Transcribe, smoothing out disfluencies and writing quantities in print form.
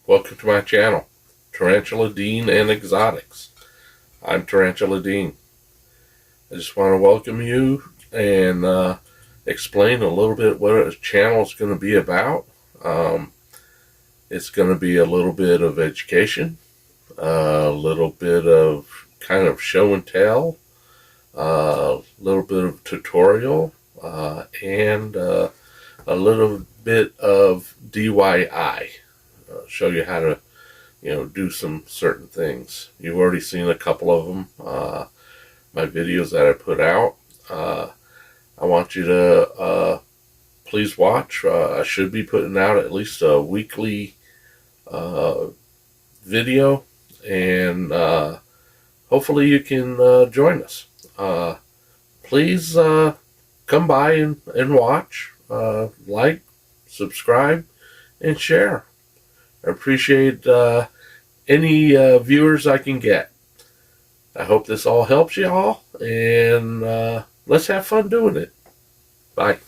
Welcome to my channel, Tarantula Dean and Exotics. I'm Tarantula Dean. I just want to welcome you and explain a little bit what the channel is going to be about. It's going to be a little bit of education, a little bit of kind of show and tell, a little bit of tutorial, and a little bit of DIY. Show you how to, do some certain things. You've already seen a couple of them, my videos that I put out. I want you to please watch. I should be putting out at least a weekly video, and hopefully you can join us. Please come by and watch, like, subscribe, and share. I appreciate any viewers I can get. I hope this all helps you all, and let's have fun doing it. Bye.